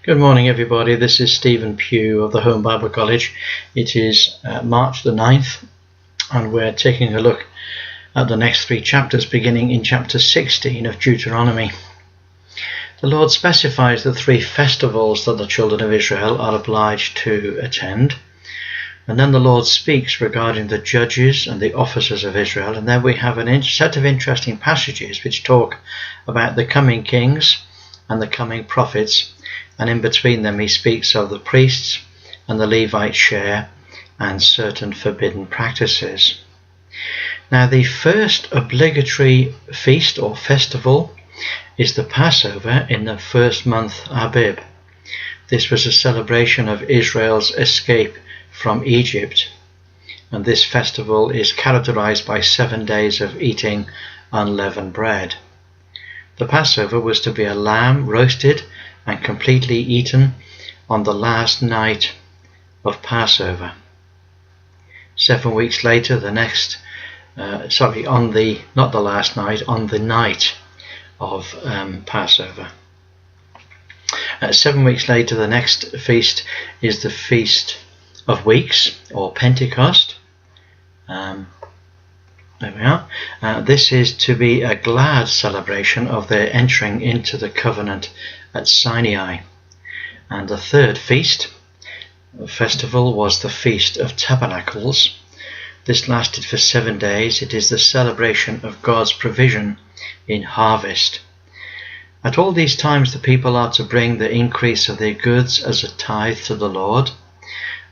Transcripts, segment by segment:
Good morning, everybody. This is Stephen Pugh of the Home Bible College. It is March the 9th, and we're taking a look at the next three chapters, beginning in chapter 16 of Deuteronomy. The Lord specifies the three festivals that the children of Israel are obliged to attend. And then the Lord speaks regarding the judges and the officers of Israel. And then we have a set of interesting passages which talk about the coming kings and the coming prophets. And in between them he speaks of the priests and the Levites' share and certain forbidden practices. Now, the first obligatory feast or festival is the Passover in the first month Abib. This was a celebration of Israel's escape from Egypt, and this festival is characterized by 7 days of eating unleavened bread. The Passover was to be a lamb roasted and completely eaten on the last night of Passover. 7 weeks later, on the night of Passover. 7 weeks later, the next feast is the Feast of Weeks, or Pentecost. There we are. This is to be a glad celebration of their entering into the covenant at Sinai. And the third festival was the Feast of Tabernacles. This lasted for 7 days. It is the celebration of God's provision in harvest. At all these times the people are to bring the increase of their goods as a tithe to the Lord.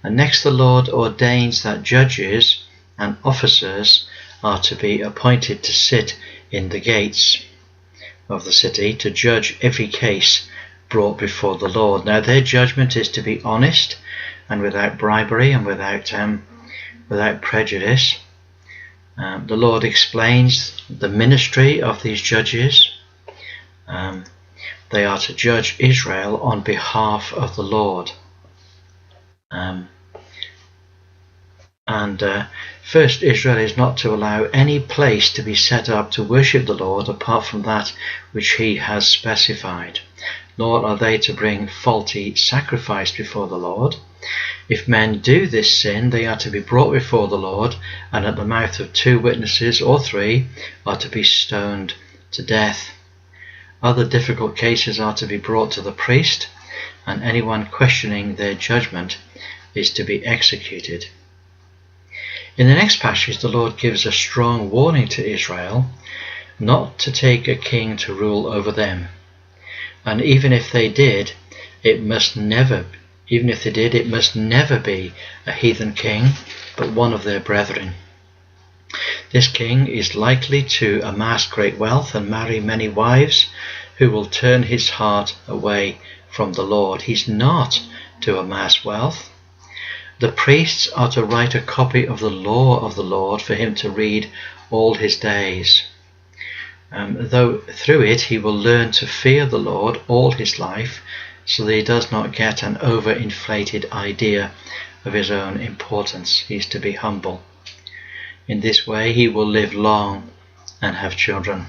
And next the Lord ordains that judges and officers are to be appointed to sit in the gates of the city to judge every case brought before the Lord. Now, their judgment is to be honest and without bribery and without prejudice. The Lord explains the ministry of these judges. They are to judge Israel on behalf of the Lord. First, Israel is not to allow any place to be set up to worship the Lord apart from that which he has specified, nor are they to bring faulty sacrifice before the Lord. If men do this sin, they are to be brought before the Lord, and at the mouth of 2 witnesses or 3 are to be stoned to death. Other difficult cases are to be brought to the priest, and anyone questioning their judgment is to be executed. In the next passage, the Lord gives a strong warning to Israel not to take a king to rule over them. And even if they did, it must never be a heathen king, but one of their brethren. This king is likely to amass great wealth and marry many wives who will turn his heart away from the Lord. He's not to amass wealth. The priests are to write a copy of the law of the Lord for him to read all his days. Though through it he will learn to fear the Lord all his life, so that he does not get an overinflated idea of his own importance. He is to be humble. In this way he will live long and have children.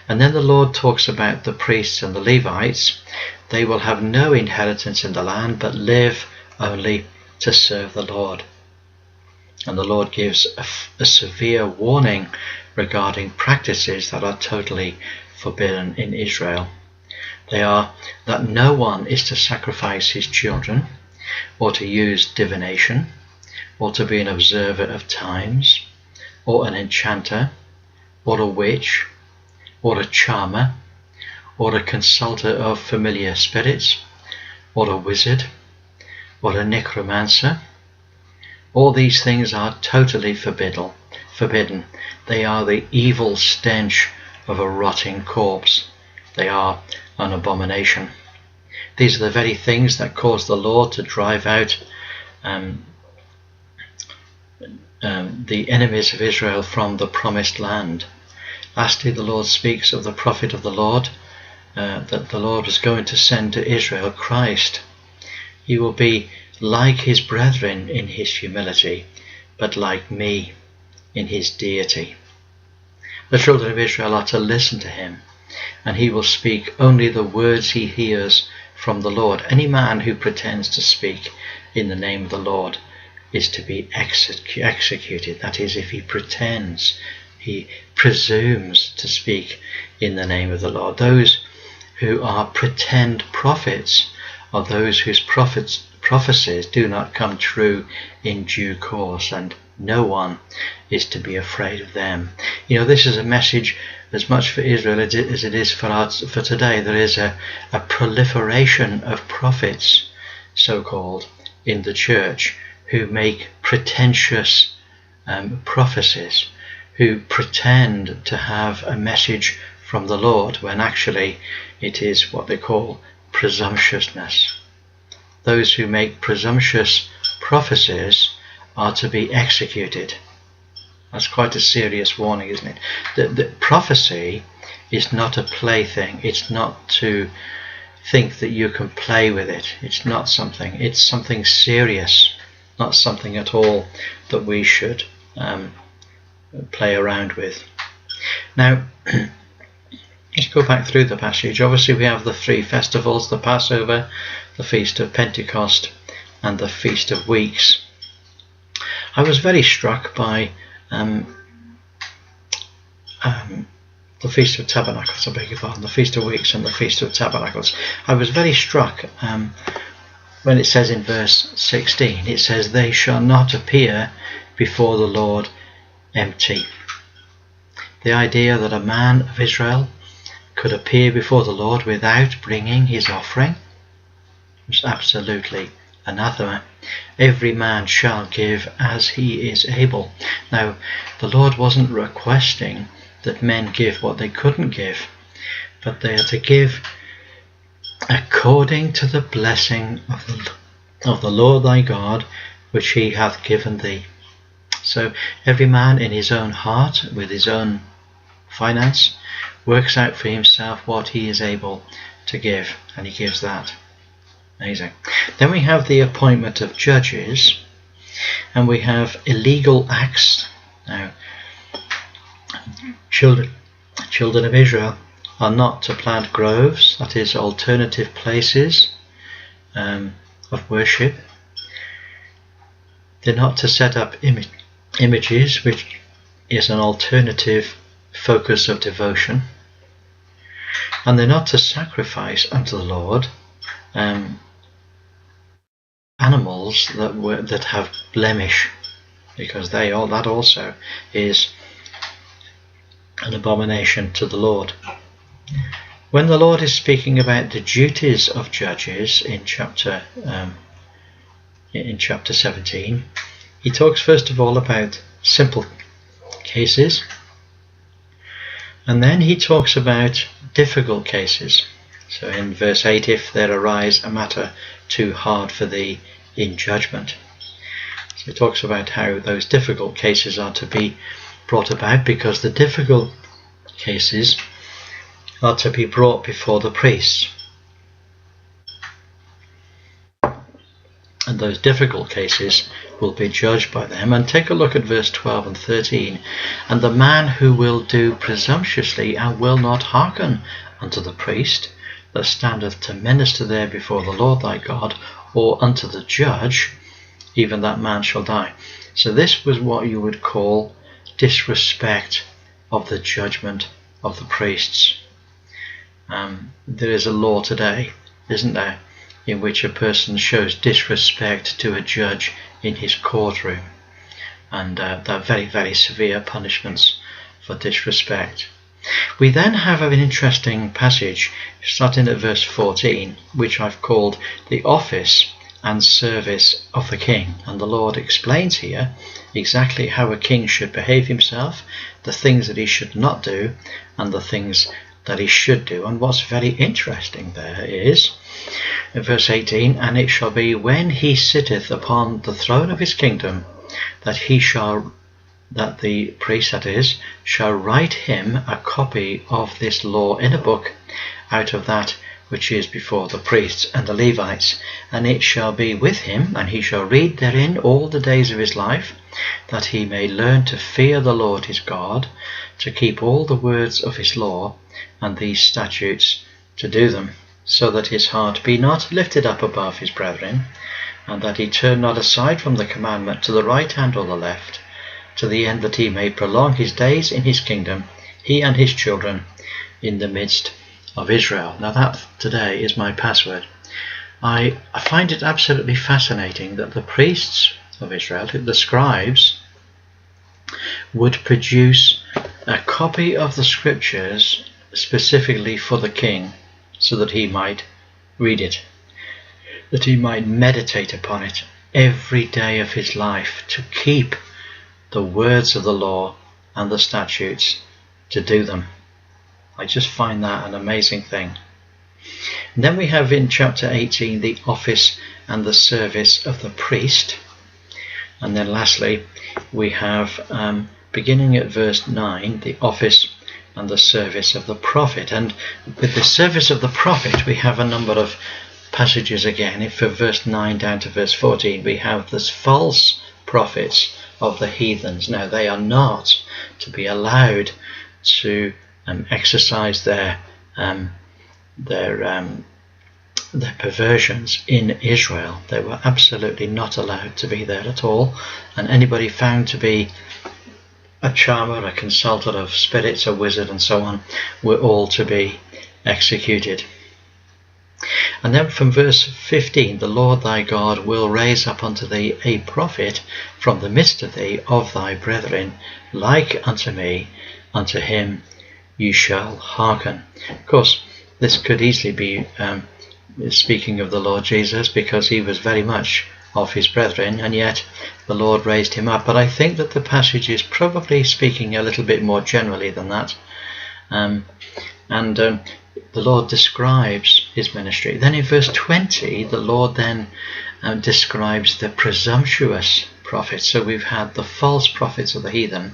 And then the Lord talks about the priests and the Levites. They will have no inheritance in the land, but live only to serve the Lord. And the Lord gives a severe warning regarding practices that are totally forbidden in Israel. They are that no one is to sacrifice his children, or to use divination, or to be an observer of times, or an enchanter, or a witch, or a charmer, or a consulter of familiar spirits, or a wizard, or a necromancer. All these things are totally forbidden. They are the evil stench of a rotting corpse. They are an abomination. These are the very things that caused the Lord to drive out the enemies of Israel from the promised land. Lastly, the Lord speaks of the prophet of the Lord, that the Lord was going to send to Israel Christ. He will be like his brethren in his humility, but like me in his deity. The children of Israel are to listen to him, and he will speak only the words he hears from the Lord. Any man who pretends to speak in the name of the Lord is to be executed. That is, if he pretends, he presumes to speak in the name of the Lord. Those who are pretend prophets are those whose prophecies do not come true in due course, and no one is to be afraid of them. You know, this is a message as much for Israel as it is for today. There is a proliferation of prophets, so-called, in the church, who make pretentious prophecies, who pretend to have a message from the Lord when actually it is what they call presumptuousness. Those who make presumptuous prophecies are to be executed. That's quite a serious warning, isn't it? The prophecy is not a plaything. It's not to think that you can play with it. It's not something. It's something serious, not something at all that we should play around with. Now, let's go back through the passage. Obviously, we have the three festivals: the Passover, the Feast of Pentecost, and the Feast of Weeks. I was very struck by the Feast of Tabernacles, I beg your pardon, the Feast of Weeks and the Feast of Tabernacles. I was very struck when it says in verse 16, it says, "They shall not appear before the Lord empty." The idea that a man of Israel could appear before the Lord without bringing his offering was absolutely anathema. Every man shall give as he is able. Now, the Lord wasn't requesting that men give what they couldn't give, but they are to give according to the blessing of the Lord thy God, which he hath given thee. So every man in his own heart, with his own finance, works out for himself what he is able to give, and he gives that. Amazing. Then we have the appointment of judges, and we have illegal acts. Now, children of Israel are not to plant groves, that is, alternative places of worship. They're not to set up images, which is an alternative focus of devotion. And they're not to sacrifice unto the Lord animals that have blemish, because that also is an abomination to the Lord. When the Lord is speaking about the duties of judges in chapter 17, he talks first of all about simple cases, and then he talks about difficult cases. So in verse 8, "If there arise a matter too hard for thee in judgment." So he talks about how those difficult cases are to be brought about, because the difficult cases are to be brought before the priests. And those difficult cases will be judged by them. And take a look at verse 12 and 13. "And the man who will do presumptuously and will not hearken unto the priest that standeth to minister there before the Lord thy God, or unto the judge, even that man shall die." So this was what you would call disrespect of the judgment of the priests. There is a law today, isn't there, in which a person shows disrespect to a judge in his courtroom, and there are very, very severe punishments for disrespect. We then have an interesting passage starting at verse 14, which I've called the office and service of the king. And the Lord explains here exactly how a king should behave himself, the things that he should not do, and the things that he should do. And what's very interesting there is, in verse 18, "And it shall be when he sitteth upon the throne of his kingdom, that the priest, that is, shall write him a copy of this law in a book out of that which is before the priests and the Levites, and it shall be with him, and he shall read therein all the days of his life, that he may learn to fear the Lord his God, to keep all the words of his law, and these statutes to do them." so that his heart be not lifted up above his brethren, and that he turn not aside from the commandment to the right hand or the left, to the end that he may prolong his days in his kingdom, he and his children, in the midst of Israel. Now that today is my password. I find it absolutely fascinating that the priests of Israel, the scribes, would produce a copy of the scriptures specifically for the king, so that he might read it, that he might meditate upon it every day of his life, to keep the words of the law and the statutes, to do them. I just find that an amazing thing. And then we have in chapter 18 the office and the service of the priest. And then lastly we have, beginning at verse 9, the office and the service of the prophet. And with the service of the prophet we have a number of passages again. From verse 9 down to verse 14 we have this false prophets of the heathens. Now they are not to be allowed to exercise their perversions in Israel. They were absolutely not allowed to be there at all, and anybody found to be a charmer, a consultant of spirits, a wizard and so on, were all to be executed. And then from verse 15, the Lord thy God will raise up unto thee a prophet from the midst of thee, of thy brethren, like unto me, unto him you shall hearken. Of course, this could easily be speaking of the Lord Jesus, because he was very much of his brethren, and yet the Lord raised him up. But I think that the passage is probably speaking a little bit more generally than that. The Lord describes his ministry. Then in verse 20, the Lord then describes the presumptuous prophets. So we've had the false prophets of the heathen,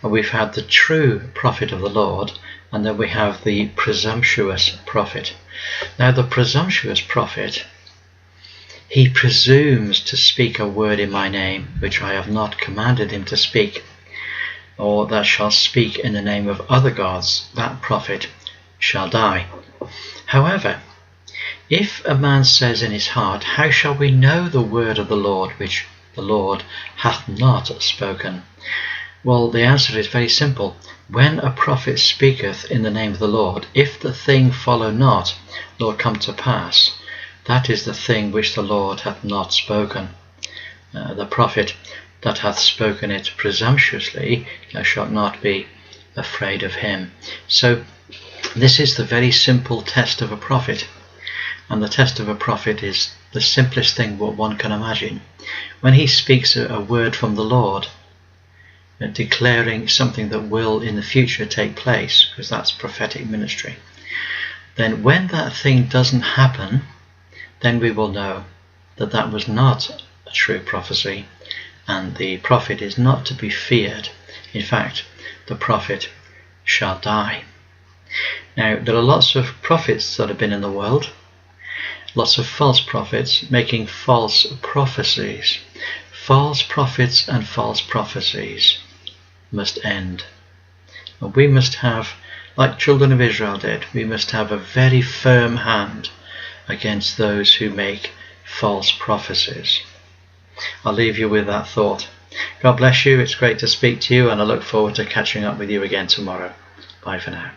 and we've had the true prophet of the Lord, and then we have the presumptuous prophet. Now the presumptuous prophet, he presumes to speak a word in my name, which I have not commanded him to speak, or that shall speak in the name of other gods, that prophet shall die. However, if a man says in his heart, how shall we know the word of the Lord, which the Lord hath not spoken? Well, the answer is very simple. When a prophet speaketh in the name of the Lord, if the thing follow not, nor come to pass, that is the thing which the Lord hath not spoken. The prophet that hath spoken it presumptuously, thou shalt not be afraid of him. So this is the very simple test of a prophet. And the test of a prophet is the simplest thing what one can imagine. When he speaks a word from the Lord, declaring something that will in the future take place, because that's prophetic ministry, then when that thing doesn't happen, then we will know that that was not a true prophecy, and the prophet is not to be feared. In fact, the prophet shall die. Now, there are lots of prophets that have been in the world, lots of false prophets making false prophecies. False prophets and false prophecies must end. And we must have, like children of Israel did, we must have a very firm hand against those who make false prophecies. I'll leave you with that thought. God bless you. It's great to speak to you, and I look forward to catching up with you again tomorrow. Bye for now.